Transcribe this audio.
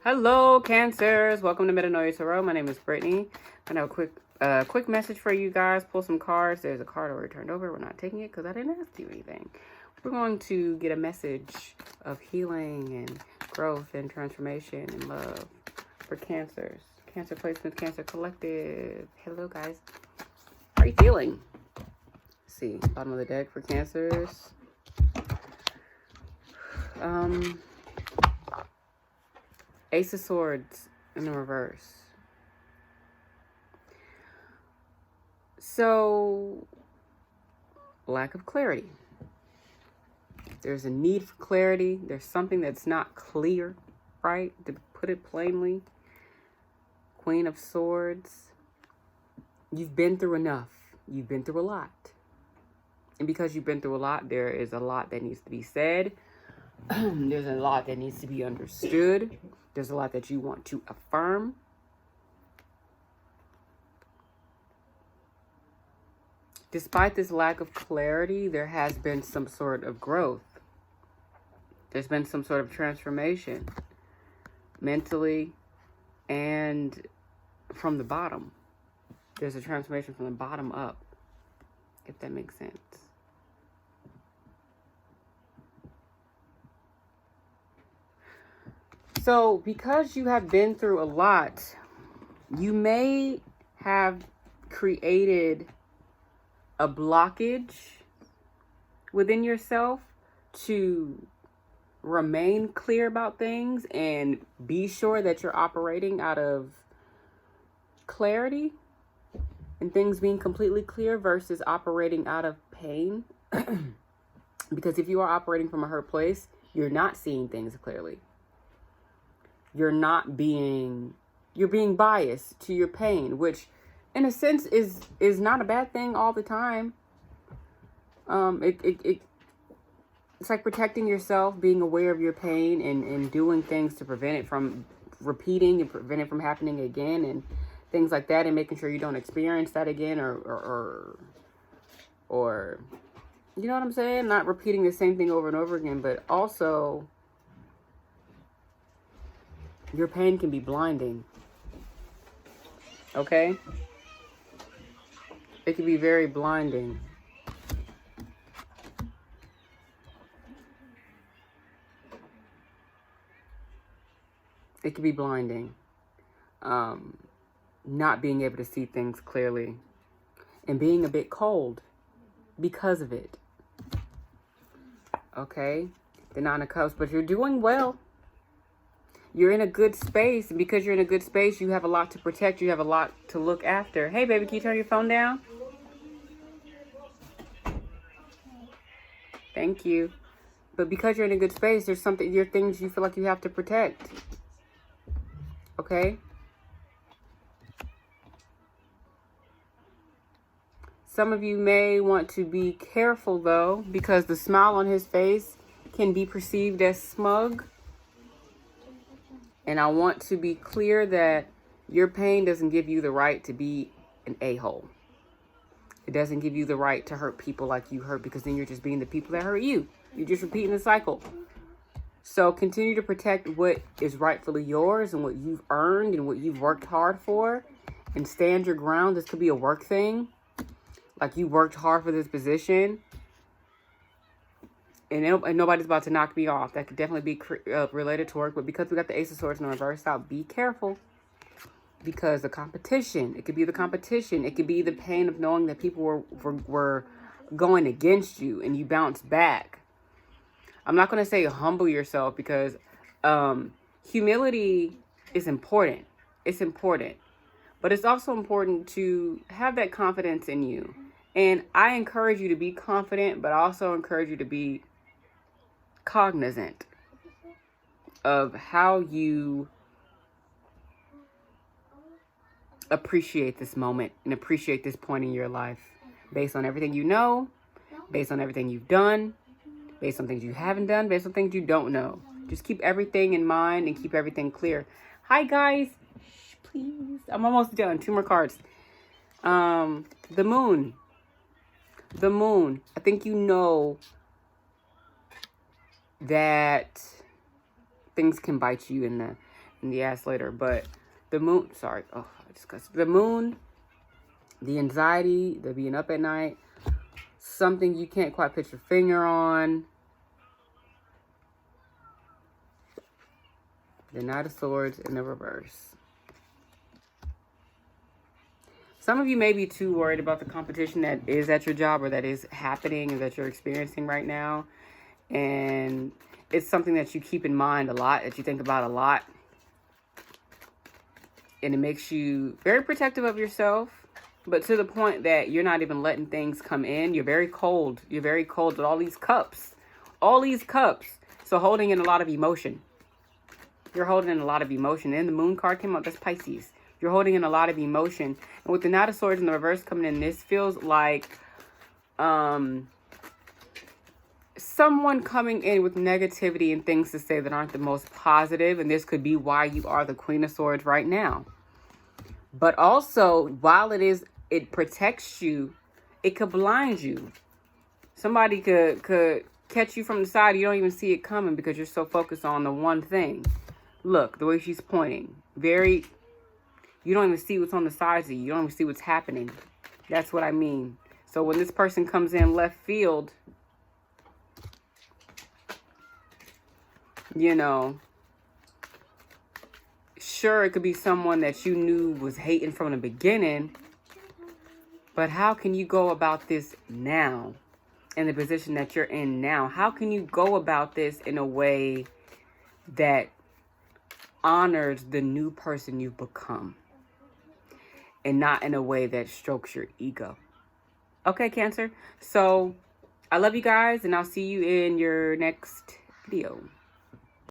Hello, Cancers. Welcome to Metanoia Tarot. My name is Brittany. I have a quick message for you guys. Pull some cards. There's a card already turned over. We're not taking it because I didn't ask you anything. We're going to get a message of healing and growth and transformation and love for Cancers. Cancer Placements, Cancer Collective. Hello, guys. How are you feeling? Let's see, bottom of the deck for Cancers. Ace of Swords in the reverse. So, lack of clarity. There's a need for clarity. There's something that's not clear, right? To put it plainly. Queen of Swords. You've been through enough. You've been through a lot. And because you've been through a lot, there is a lot that needs to be said. There's a lot that needs to be understood. There's a lot that you want to affirm. Despite this lack of clarity, there has been some sort of growth. There's been some sort of transformation mentally and from the bottom. There's a transformation from the bottom up, if that makes sense. So, because you have been through a lot, you may have created a blockage within yourself to remain clear about things and be sure that you're operating out of clarity and things being completely clear versus operating out of pain. Because if you are operating from a hurt place, you're not seeing things clearly. You're being biased to your pain, which in a sense is not a bad thing all the time. It's like protecting yourself, being aware of your pain and doing things to prevent it from repeating and prevent it from happening again and things like that, and making sure you don't experience that again or you know what I'm saying? Not repeating the same thing over and over again, but also your pain can be blinding. Okay? It can be very blinding. It can be blinding. Not being able to see things clearly. And being a bit cold because of it. Okay? The Nine of Cups. But you're doing well. You're in a good space, and because you're in a good space, you have a lot to protect. You have a lot to look after. Hey, baby, can you turn your phone down? Thank you. But because you're in a good space, there's things you feel like you have to protect. Okay? Some of you may want to be careful, though, because the smile on his face can be perceived as smug. And I want to be clear that your pain doesn't give you the right to be an a-hole. It doesn't give you the right to hurt people like you hurt, because then you're just being the people that hurt you. You're just repeating the cycle. So continue to protect what is rightfully yours and what you've earned and what you've worked hard for, and stand your ground. This could be a work thing. Like you worked hard for this position. And nobody's about to knock me off. That could definitely be related to work. But because we got the Ace of Swords in the reverse out, be careful. Because the competition, it could be the competition. It could be the pain of knowing that people were going against you and you bounced back. I'm not going to say humble yourself, because humility is important. It's important. But it's also important to have that confidence in you. And I encourage you to be confident, but I also encourage you to be cognizant of how you appreciate this moment and appreciate this point in your life, based on everything you know, based on everything you've done, based on things you haven't done, based on things you don't know. Just keep everything in mind and keep everything clear. Hi guys, please, I'm almost done. 2 more cards. The moon. I think you know that things can bite you in the in the ass later. But the moon, sorry. Oh, I discussed the moon, the anxiety, the being up at night, something you can't quite put your finger on. The Knight of Swords in the reverse. Some of you may be too worried about the competition that is at your job or that is happening and that you're experiencing right now. And it's something that you keep in mind a lot, that you think about a lot. And it makes you very protective of yourself, but to the point that you're not even letting things come in. You're very cold. You're very cold with all these cups. All these cups. So holding in a lot of emotion. You're holding in a lot of emotion. And the moon card came out. That's Pisces. You're holding in a lot of emotion. And with the Knight of Swords in the reverse coming in, this feels like someone coming in with negativity and things to say that aren't the most positive. And this could be why you are the Queen of Swords right now. But also, while it protects you, it could blind you. Somebody could catch you from the side. You don't even see it coming because you're so focused on the one thing. Look, the way she's pointing. You don't even see what's on the sides of you. You don't even see what's happening. That's what I mean. So when this person comes in left field, you know, sure, it could be someone that you knew was hating from the beginning. But how can you go about this now, in the position that you're in now? How can you go about this in a way that honors the new person you've become? And not in a way that strokes your ego. Okay, Cancer. So, I love you guys, and I'll see you in your next video.